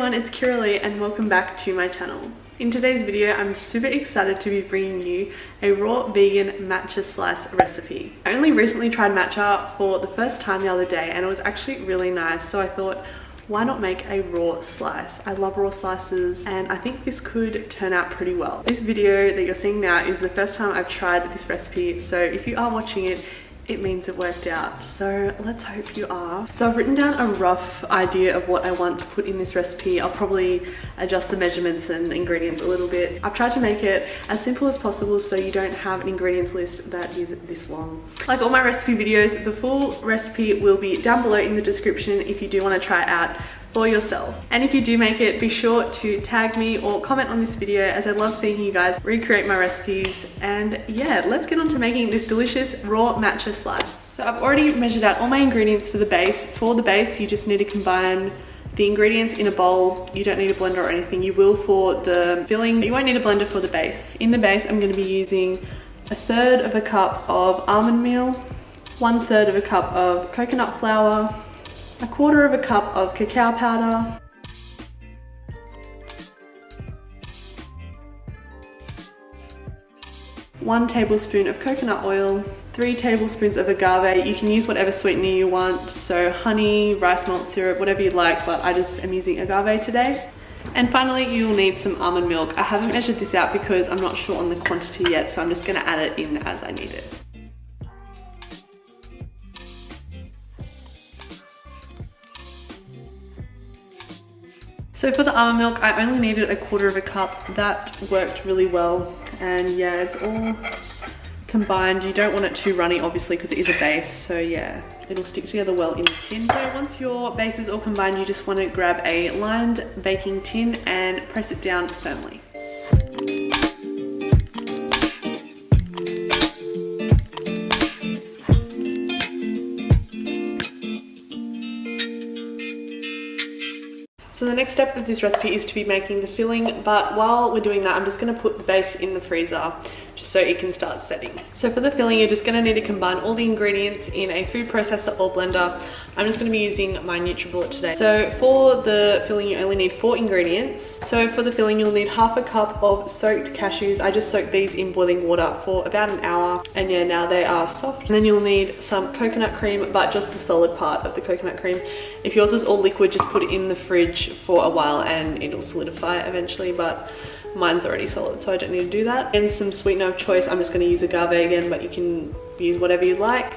everyone, it's Kiralee and welcome back to my channel. In today's video, I'm super excited to be bringing you a raw vegan matcha slice recipe. I only recently tried matcha for the first time the other day and it was actually really nice, so I thought, why not make a raw slice? I love raw slices and I think this could turn out pretty well. This video that you're seeing now is the first time I've tried this recipe, so if you are watching it, it means it worked out. So let's hope you are. So I've written down a rough idea of what I want to put in this recipe. I'll probably adjust the measurements and ingredients a little bit. I've tried to make it as simple as possible so you don't have an ingredients list that is this long. Like all my recipe videos, the full recipe will be down below in the description if you do want to try it out for yourself. And if you do make it, be sure to tag me or comment on this video, as I love seeing you guys recreate my recipes. And yeah, let's get on to making this delicious raw matcha slice. So I've already measured out all my ingredients for the base. For the base, you just need to combine the ingredients in a bowl. You don't need a blender or anything. You will for the filling. You won't need a blender for the base. In the base, I'm going to be using 1/3 of a cup of almond meal, 1/3 of a cup of coconut flour, 1/4 of a cup of cacao powder, 1 tablespoon of coconut oil, 3 tablespoons of agave. You can use whatever sweetener you want, so honey, rice malt syrup, whatever you like, but I just am using agave today. And finally, you'll need some almond milk. I haven't measured this out because I'm not sure on the quantity yet, so I'm just going to add it in as I need it. So for the almond milk, I only needed 1/4 of a cup. That worked really well. And yeah, it's all combined. You don't want it too runny, obviously, because it is a base. So yeah, it'll stick together well in the tin. So once your base is all combined, you just want to grab a lined baking tin and press it down firmly. So the next step of this recipe is to be making the filling, but while we're doing that, I'm just going to put the base in the freezer just so it can start setting. So for the filling, you're just going to need to combine all the ingredients in a food processor or blender. I'm just going to be using my NutriBullet today. So for the filling, you only need 4 ingredients. So for the filling, you'll need 1/2 cup of soaked cashews. I just soaked these in boiling water for about an hour, and yeah, now they are soft. And then you'll need some coconut cream, but just the solid part of the coconut cream. If yours is all liquid, just put it in the fridge for a while and it'll solidify eventually, but mine's already solid, so I don't need to do that. And some sweetener of choice, I'm just going to use agave again, but you can use whatever you like.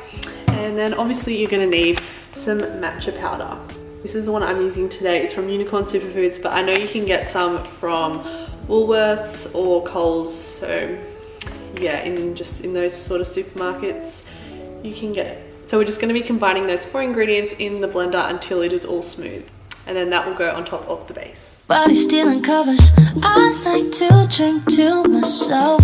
And then obviously you're going to need some matcha powder. This is the one I'm using today. It's from Unicorn Superfoods, but I know you can get some from Woolworths or Coles, so yeah, in those sort of supermarkets you can get it. So we're just going to be combining those 4 ingredients in the blender until it is all smooth, and then that will go on top of the base. Body stealing covers, I like to drink to myself,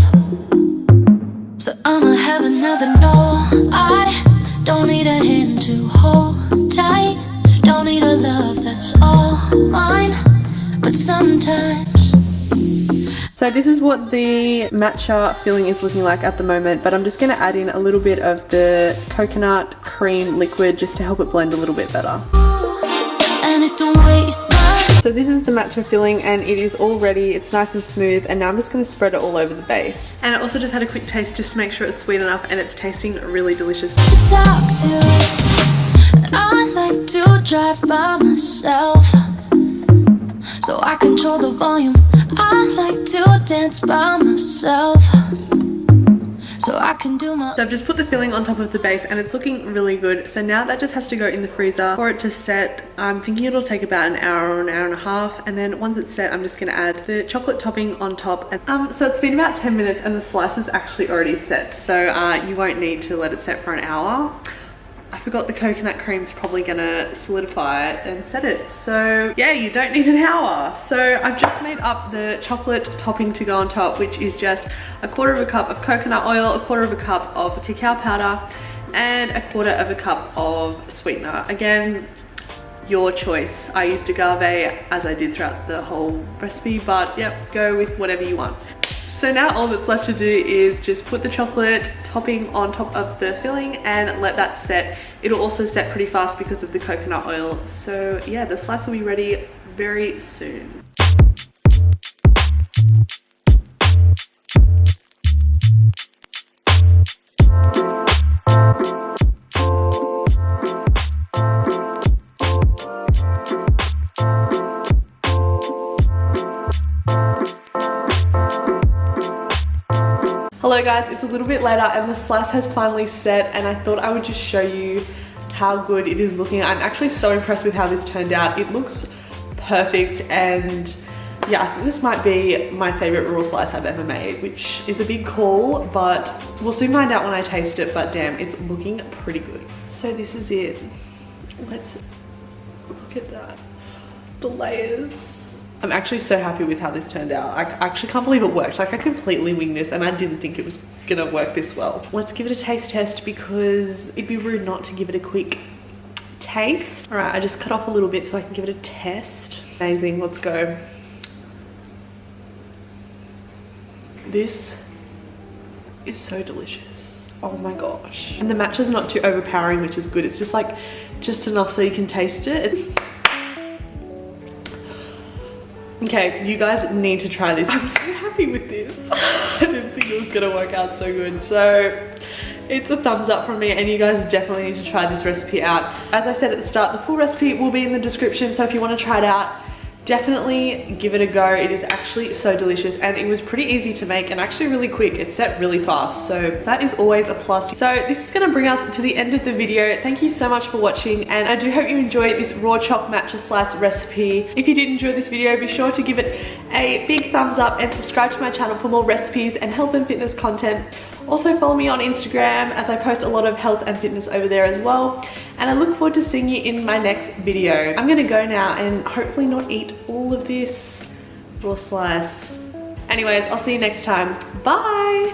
so I'ma have another no. I don't need a hand to hold tight, don't need a love that's all mine, but sometimes. So this is what the matcha filling is looking like at the moment, but I'm just going to add in a little bit of the coconut cream liquid just to help it blend a little bit better. And it don't waste my. So this is the matcha filling and it is all ready. It's nice and smooth, and now I'm just going to spread it all over the base. And I also just had a quick taste just to make sure it's sweet enough, and it's tasting really delicious. To talk to, I like to drive by myself, so I control the volume. I like to dance by myself, so I can do my. So I've just put the filling on top of the base and it's looking really good. So now that just has to go in the freezer for it to set. I'm thinking it'll take about an hour or an hour and a half, and then once it's set, I'm just going to add the chocolate topping on top. And so it's been about 10 minutes and the slice is actually already set, so you won't need to let it set for an hour. I forgot the coconut cream's probably gonna solidify it and set it. So yeah, you don't need an hour. So I've just made up the chocolate topping to go on top, which is just 1/4 of a cup of coconut oil, 1/4 of a cup of cacao powder, and 1/4 of a cup of sweetener. Again, your choice. I used agave as I did throughout the whole recipe, but yep, go with whatever you want. So now all that's left to do is just put the chocolate topping on top of the filling and let that set. It'll also set pretty fast because of the coconut oil. So yeah, the slice will be ready very soon. Hello guys, it's a little bit later and the slice has finally set, and I thought I would just show you how good it is looking. I'm actually so impressed with how this turned out. It looks perfect, and yeah, I think this might be my favorite raw slice I've ever made, which is a big call, but we'll soon find out when I taste it. But damn, it's looking pretty good. So this is it. Let's look at that, the layers. I'm actually so happy with how this turned out. I actually can't believe it worked. Like, I completely winged this and I didn't think it was gonna work this well. Let's give it a taste test because it'd be rude not to give it a quick taste. All right, I just cut off a little bit so I can give it a test. Amazing, let's go. This is so delicious. Oh my gosh. And the matcha's not too overpowering, which is good. It's just like, just enough so you can taste it. Okay, you guys need to try this. I'm so happy with this. I didn't think it was gonna work out so good. So it's a thumbs up from me, and you guys definitely need to try this recipe out. As I said at the start, the full recipe will be in the description, so if you want to try it out, definitely give it a go. It is actually so delicious, and it was pretty easy to make and actually really quick. It set really fast, so that is always a plus. So this is going to bring us to the end of the video. Thank you so much for watching, and I do hope you enjoyed this raw choc matcha slice recipe. If you did enjoy this video, be sure to give it a big thumbs up and subscribe to my channel for more recipes and health and fitness content. Also follow me on Instagram, as I post a lot of health and fitness over there as well. And I look forward to seeing you in my next video. I'm gonna go now and hopefully not eat all of this raw slice. Anyways, I'll see you next time. Bye!